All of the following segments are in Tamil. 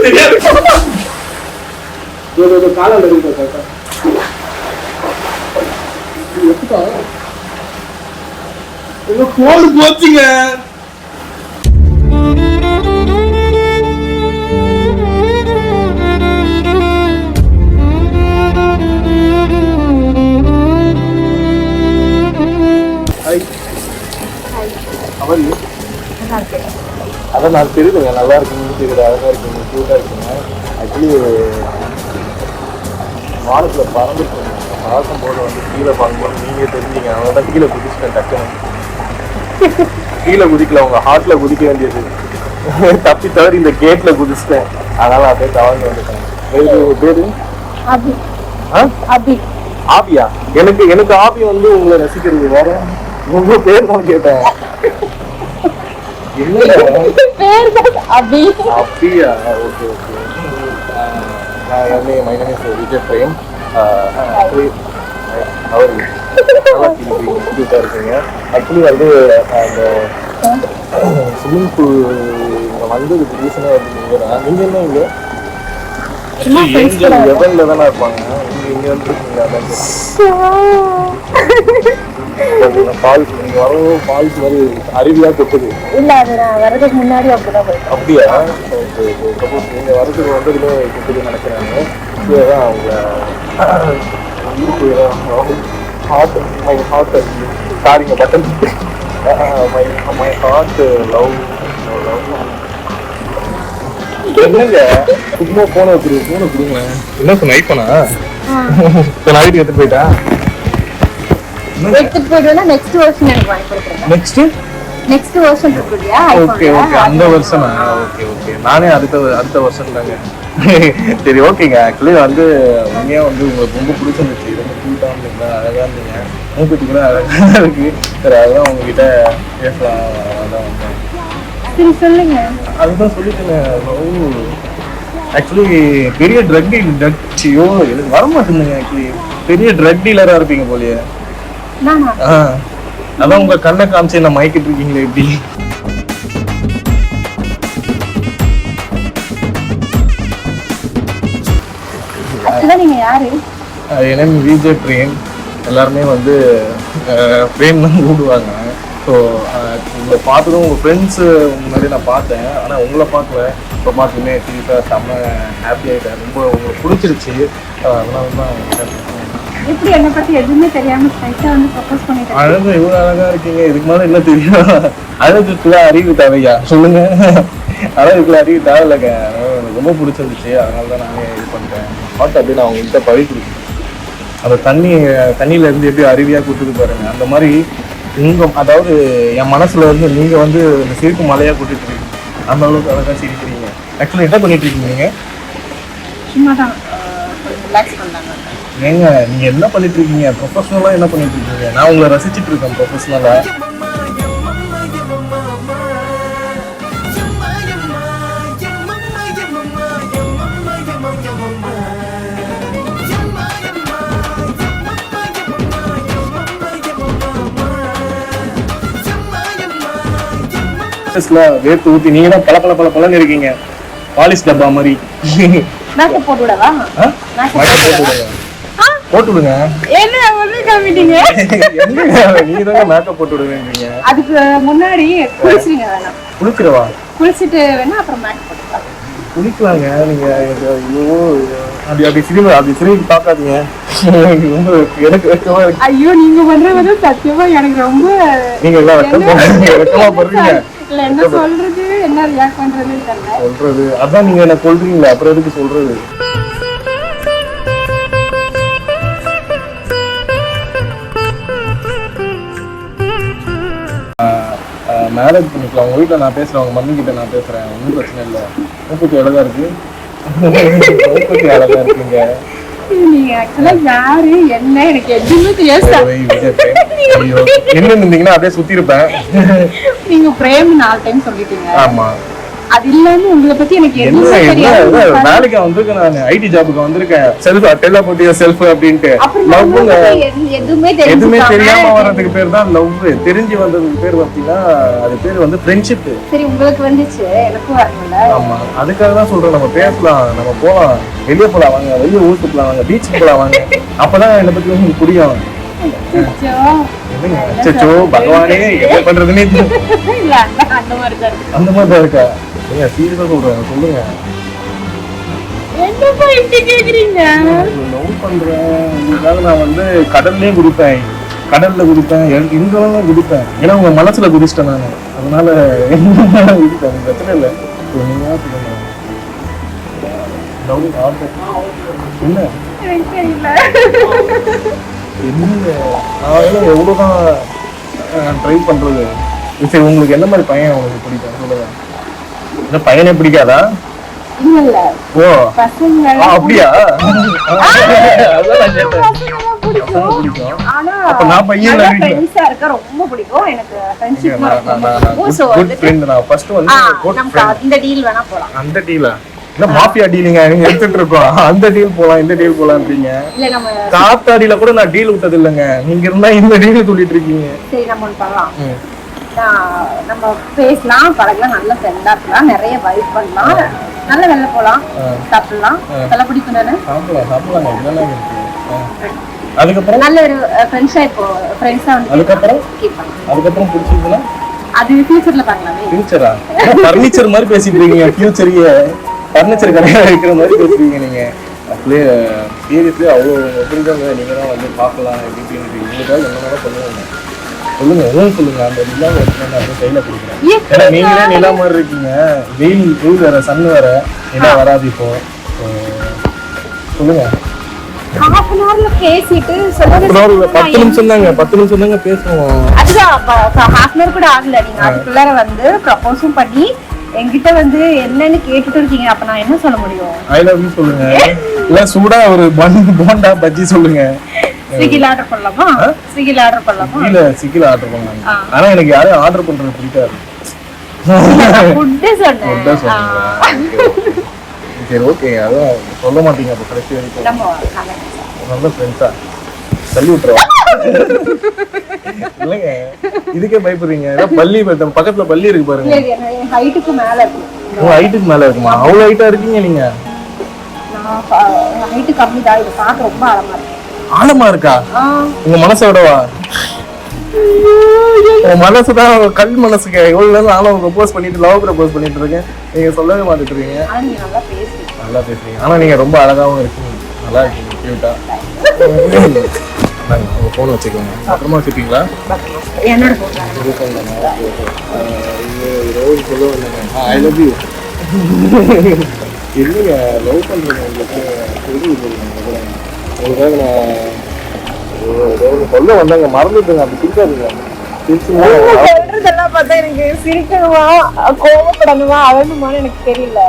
தெரியாது. காலம் கோடு போச்சுங்க. அதான் நான் தெரியுதுங்க, நல்லா இருக்குன்னு தெரியுது, அழகா இருக்குங்க, க்யூட்டாக இருக்குங்க. ஆக்சுவலி வானத்தில் பறந்துட்டு பார்க்கும்போது வந்து கீழே பார்க்கும்போது நீங்கள் தெரிஞ்சீங்க, அதனால தான் கீழே குதிச்சிட்டேன் டக்குன்னு. கீழே குதிக்கல, உங்கள் ஹார்ட்டில் குதிக்க வேண்டியது தப்பி தவிர இந்த கேட்டில் குதிச்சிட்டேன், அதனால் அப்படியே தவறு வந்துட்டேன். பேரு ஆபியா? எனக்கு ஆபி வந்து உங்களை ரசிக்கிறது வேற, உங்க பேர் தான் கேட்டேன். அப்படியா? Okay okay. My name is Vijay Prem. அவர் க்யூட்டாக இருக்குங்க. ஆக்சுவலி வந்து அந்த ஸ்விம்மிங் பூல் இங்கே வந்ததுக்கு ரீசனாக வந்து நீங்கள் என்ன இங்கே ஏஞ்சல் லெவலில் தானே இருப்பாங்க, இங்கே வந்துருக்கீங்களா? ஃபால்ஸ் நீங்க வரவும் ஃபால்ஸ் மாதிரி அருவியா கொட்டுது. இல்ல அது நான் வரதுக்கு முன்னாடி அப்படிதான் போயிட்டேன். அப்படியா? சப்போஸ் நீங்க வரதுக்கு வந்ததுல கொட்டுதுன்னு நினைக்கிறாங்க. இதுதான் அவங்க ஹார்ட் மை ஹார்ட் சாரிங்க பட்டன் மை ஹார்ட் லவ் என்னங்க சும்மா போன கொடுங்க. என்ன சொன்ன ஐபோனா? நான் வீட்டுக்கு எடுத்துட்டு போயிட்டா நெக்ஸ்ட் வெர்ஷன் எனக்கு வாங்கி கொடுக்குறேன். நெக்ஸ்ட் வெர்ஷன் இருக்குடியா? ஓகே ஓகே, அந்த வெர்ஷனா? ஓகே ஓகே, நானே அடுத்த வெர்ஷன் தாங்க. சரி ஓகேங்க. ஆக்சுவலி வந்து உண்மையாக வந்து உங்களுக்கு ரொம்ப பிடிச்சிருந்துச்சு, ரொம்ப க்யூட்டாக இருந்தீங்களா, அழகாக இருந்தீங்க, மூக்குத்தி கூட அழகாக இருக்கு. சரி அதுதான் உங்ககிட்ட பேசலாம் அதான் வந்தேன். சரி சொல்லுங்க. அதுதான் சொல்லிட்டேன். ஆக்சுவலி பெரிய ட்ரக் டீலோ எனக்கு வரமாட்டேங்குங்க. ஆக்சுவலி பெரிய ட்ரக் டீலராக இருப்பீங்க போலியே. அதான் உங்க கண்ணை காமிச்சு என்ன மயக்கிட்டு இருக்கீங்களே எப்படி? நீங்க யாரு? என் விஜய் பிரேம். எல்லாருமே வந்து பிரேம் தான் கூடுவாங்க. ஸோ உங்களை பார்த்ததும் உங்கள் ஃப்ரெண்ட்ஸு முன்னாடி நான் பார்த்தேன், ஆனால் உங்களை பார்க்கல. இப்போ பார்த்துமே சீரியஸாக செம்ம ஹாப்பி ஆகிட்டேன், ரொம்ப உங்களுக்கு பிடிச்சிருச்சு. அதனால தான் எப்படி என்னை பற்றி எதுவுமே தெரியாமல் ஸ்ட்ரைட்டாக வந்து ப்ரப்போஸ் பண்ணிட்டேன். அழகு இவ்வளோ அழகாக இருக்கீங்க, இதுக்கு மேலே என்ன தெரியும்? அழகுக்குலாம் அறிவு தேவையா சொல்லுங்க? அழகுக்குலாம் அறிவு தேவையில்லைங்க. எனக்கு ரொம்ப பிடிச்சிருந்துச்சு, அதனால தான் நானே இது பண்ணிட்டேன். பார்த்து அப்படியே நான் உங்கள்கிட்ட பழகி கொடுக்குறேன். அந்த தண்ணியிலேருந்து எப்படி அருவியாக கூட்டுது பாருங்க, அந்த மாதிரி அதாவது என் மனசுல வந்து நீங்க வந்து இந்த சிரிப்பு மலையா கூட்டிட்டு இருக்கீங்க, அந்த அளவுக்கு அழகா சிரிக்கிறீங்க. ஆக்சுவலி என்ன பண்ணிட்டு இருக்கீங்க நீங்க? ஏங்க நீங்க என்ன பண்ணிட்டு இருக்கீங்க? ப்ரொஃபஷனலா என்ன பண்ணிட்டு இருக்கீங்க? நான் உங்களை ரசிச்சுட்டு இருக்கேன் ப்ரொஃபஷனலா. வேர்த்து ஊத்தி நீங்க தான் பல இருக்கீங்க, பாலிஷ் டப்பா மாதிரி. போட்டு விடுங்க. நீங்க தான் மேக்கப் போட்டு விடுவீங்க. அதுக்கு முன்னாடி குளிச்சிருங்க. வேணாம் குளிக்கிறவா? குளிச்சிட்டு வேணா அப்புறம் மேக்கப் போட்டுக்கலாம். குளிக்கலாங்க நீங்க. அப்படி சிரிப்பு பார்க்காதீங்க. ஐயோ நீங்க பண்றது சத்தியமா எனக்கு ரொம்ப நீங்க வெக்கமா பண்றீங்க. இல்ல என்ன சொல்றது, என்ன ரியாக்ட் பண்றதுன்னு தெரியல. சொல்றது அதான் நீங்க என்ன கொல்றீங்களா, அப்புறம் எதுக்கு சொல்றது? மேரேஜ் பண்ணிக்கலாம். உங்க வீட்டுல நான் பேசுறேன், உங்க மம்மி கிட்ட நான் பேசுறேன், ஒன்றும் பிரச்சனை இல்லை. மூக்குத்தி அழகா இருக்கு, மூக்குத்தி அழகா இருக்குங்க. நீங்க ஆக்சுவலா யாரு என்ன எனக்கு எதுவுமே தெரியாது. என்ன இருந்தீங்கன்னா அப்படியே சுத்தி இருப்பேன். நீங்க பிரேம் 4 டைம் சொல்லிட்டீங்க. ஆமா அது இல்லாம உங்களை பத்தி எனக்கு என்ன எதுவுமே என்ன தெரியாது. வேலைக்கு வந்திருக்கேன், நான் ஐடி ஜாபுக்கு வந்திருக்கேன். செல்ஃப் டெல்லா போட்டியா செல்ஃப் அப்படின்ட்டு அப்புறம் லவ்ங்க உங்களை பத்தி எதுவுமே எதுவுமே தெரியாம தெரியாம வர்றதுக்கு பேர் தான் லவ். தெரிஞ்சு வந்ததுக்கு பேர் பார்த்தீங்கன்னா அது பேர் வந்து ஃப்ரெண்ட்ஷிப். சரி உங்களுக்கு வந்துச்சு, எனக்கும் வரணும்ல. ஆமா, அதுக்காக தான் சொல்றேன், நம்ம பேசலாம், நம்ம போலாம், வெளியே போலாம் வாங்க, வெளியே ஊர் சுத்தலாம் வாங்க, பீச்சுக்கு போலாம் வாங்க. அப்பதான் என்னை பத்தி உங்களுக்கு புரியும். அச்சச்சோ. அச்சோ பகவானே, என்ன பண்றதுன்னே இல்ல அந்த மாதிரி தான் இருக்கு. அந்த மாதிரி தான் இருக்கா? ஏங்க சீரியஸா சொல்றேன், சொல்லுங்க. என்னப்பா இப்படி கேக்குறீங்க? லவ் பண்றேன், உங்களுக்காக நான் வந்து கடல்லே குடிப்பேன், கடல்ல குடிப்பேன், எங்கெல்லாம் குடிப்பேன். ஏன்னா உங்க மனசுல குடிச்சிட்டேன் நான், அதனால குடிப்பேன், பிரச்சனை இல்லை. நீங்க சொல்லுங்க. லவ் என்ன எனக்கு தெரியல. என்னங்க, நான் எவ்வளவுதான் ட்ரை பண்றது. சரி, உங்களுக்கு என்ன மாதிரி பையன் உங்களுக்கு பிடிக்கும் சொல்லுங்க. என்ன பையனே பிடிக்காதா? இல்ல இல்ல, ஓ பசங்க அப்படியா? அதான் நான் கேட்டேன். பசங்க பிடிக்கும். பிடிக்கும். ஆனா அப்ப நான் பையன் நல்ல இல்ல. ஃப்ரெண்ட்ஸா இருக்க ரொம்ப பிடிக்கும். எனக்கு ஃப்ரெண்ட்ஷிப் குட் ஃப்ரெண்ட். நான் ஃபர்ஸ்ட் வந்து குட் நமக்கு ஃப்ரெண்ட். அந்த டீல் வேணா போலாம். அந்த டீலா? இல்ல மாஃபியா டீலிங்க நீங்க எடுத்துட்டு இருக்கோம். அந்த டீல் போலாம், இந்த டீல் போலாம்ன்றீங்க. இல்ல நம்ம காத்தாடியில கூட நான் டீல் விட்டது இல்லைங்க. நீங்க இருந்தா இந்த டீல் சொல்லிட்டு இருக்கீங்க. சரி நம்ம ஒண்ணு பண்ணலாம். நம்ம பேசலாம், பழகலாம், நல்ல ஃப்ரெண்டா இருக்கலாம், நிறைய வைப் பண்ணலாம், நல்ல வெளில போலாம், சாப்பிடலாம், நல்லா பிடிக்கும் தானே? சாப்பிடலாம் இதெல்லாம் இருக்கு. அதுக்கப்புறம் நல்ல ஒரு ஃப்ரெண்ட்ஸா இப்போ ஃப்ரெண்ட்ஸா வந்து அதுக்கப்புறம் keep பண்ணலாம். அதுக்கப்புறம் பிடிச்சிருக்குன்னா அது ஃபியூச்சர்ல பார்க்கலாமே. ஃபியூச்சரா? ஃபர்னிச்சர் மாதிரி பேசிட்டு இருக்கீங்க. ஃபியூச்சரையே ஃபர்னிச்சர் கடையில் இருக்கிற மாதிரி பேசுறீங்க நீங்க. அப்படியே சீரியஸ்லி அவ்வளோ புரிஞ்சவங்க நீங்க தான் வந்து பார்க்கலாம் எப்படின்னு உங்களுக்காக என்னென்ன பண்ணுவாங்க சொல்லுங்க, எதுவும் சொல்லுங்க. அந்த நிலா வச்சு நான் அப்படியே கையில கொடுக்குறேன். ஏன்னா நீங்களே நிலா மாதிரி இருக்கீங்க. வெயில் வேற, சன் வேற, நிலா வராது இப்போ. சொல்லுங்க. half an hourல பேசிட்டு சொல்லுங்க. 10 நிமிஷம் தாங்க, 10 நிமிஷம் தாங்க பேசுவோம். அதுதான் half an hour கூட ஆகல. நீங்க அதுக்குள்ளார வந்து ப்ரப்போஸும் பண்ணி என்கிட்ட வந்து என்னன்னு கேட்டுட்டு இருக்கீங்க. அப்ப நான் என்ன சொல்ல முடியும்? ஐ லவ் யூ சொல்லுங்க. இல்ல சூடா ஒரு போண்டா பஜ்ஜி சொல்லுங்க. ஸ்விக்கில ஆர்டர் பண்ணலாமா? ஸ்விக்கில ஆர்டர் பண்ணலாமா? இல்ல ஸ்விக்கில ஆர்டர் பண்ணலாம். ஆனா எனக்கு யாரும் ஆர்டர் பண்றது பிடிக்காது. ஃபுட் சொன்னேன். சரி ஓகே, அதான் சொல்ல மாட்டீங்க அப்ப கடைசி வரைக்கும். நம்ம நல்ல ஃப்ரெண்ட்ஸா தள்ளி விட்டுருவா. இல்லைங்க இதுக்கே பயப்படுறீங்க. பள்ளி பக்கத்துல பள்ளி இருக்கு பாருங்க. ஹைட்டுக்கு மேல இருக்கு. உங்க ஹைட்டுக்கு மேல இருக்குமா? அவ்வளவு ஹைட்டா இருக்கீங்க நீங்க? நான் ஹைட்டு கம்மி தான். இது பார்க்க ரொம்ப ஆழமா இருக்கு. ஆழமா இருக்கா? உங்க மனசோடவா? உங்க மனசுதான் கல் மனசுங்க. எவ்வளவு நேரம் ஆழம் ப்ரப்போஸ் பண்ணிட்டு லவ் ப்ரப்போஸ் பண்ணிட்டு இருக்கேன், நீங்க சொல்லவே மாட்டிட்டு இருக்கீங்க. நல்லா பேசுறீங்க. ஆனா நீங்க ரொம்ப அழகாவும் இருக்கீங்க, நல்லா இருக்கீங்க, கியூட்டா. உங்க போன் வச்சுக்கோங்க, அப்புறமா வச்சுப்பீங்களா? என்னோட சொல்ல வந்தேங்க. I love you. இல்லைங்க லவ் பண்றேன் உங்களுக்காக நான் சொல்ல வந்தாங்க, மறந்துட்டுங்க. அப்படி சிரிக்காதுங்க. சொல்றதெல்லாம் பார்த்தா எனக்கு சிரிக்கணுமா கோவப்படணுமா அவனுமான்னு எனக்கு தெரியல.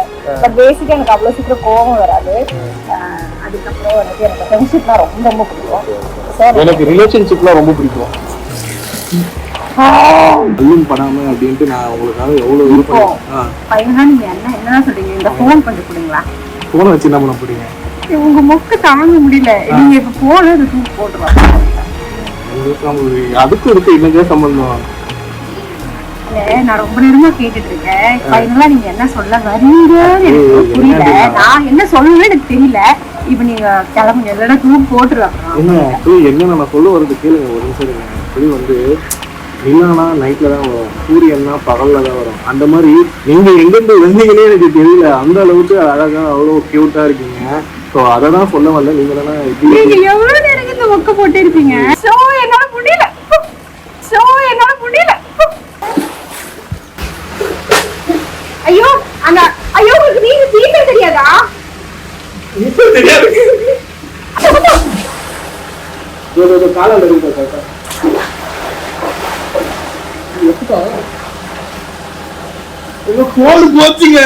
பட் பேசிக்கா எனக்கு அவ்வளவு சீக்கிரம் கோவம் வராது. அதுக்கப்புறம் எனக்கு ஃப்ரெண்ட்ஷிப்னா ரொம்ப ரொம்ப பிடிக்கும். எனக்கு ரிலேஷன்ஷிப்லாம் ரொம்ப பிடிக்கும். அல்லும் படாம அப்படின்ட்டு நான் உங்களுக்காக எவ்வளவு விருப்பம். பையனா நீங்க என்ன சொல்றீங்க? இந்த போன் கொஞ்சம் கொடுங்களா? போனை வச்சு என்ன பண்ண போறீங்க? உங்க மொக்க தாங்க முடியல. நீங்க இப்ப போன தூக்கி போட்டுருவாங்க. அதுக்கும் இருக்கு இன்னைக்கே சம்பந்தம். நான் ரொம்ப நேரமா கேட்டுட்டு இருக்கேன். பையனா நீங்க என்ன சொல்ல வரீங்கன்னு எனக்கு புரியல. நான் என்ன சொல்லணும்னு எனக்கு தெரியல. இப்ப நீங்க கிளம்புங்க, இல்லைன்னா தூக்கி போட்டுருவாங்க. என்ன நான் சொல்ல வரது கேளுங்க ஒரு நிமிஷம். இப்படி வந்து நிலானா நைட்ல தான் வரும், சூரியன்னா பகல்ல தான் வரும். அந்த மாதிரி நீங்க எங்கிருந்து வந்தீங்கன்னே எனக்கு தெரியல. அந்த அளவுக்கு அழகா அவ்வளவு கியூட்டா இருக்கீங்க. ஸோ அதை தான் சொல்ல வரல. நீங்க நீங்க எவ்வளவு நேரம் இந்த மொக்க போட்டு இருப்பீங்க? சோ என்னால முடியல. ஐயோ அந்த ஐயோ உங்களுக்கு நீங்க சீக்கிரம் தெரியாதா? இப்போ தெரியாது. காலையில் இருக்கு போச்சுங்க.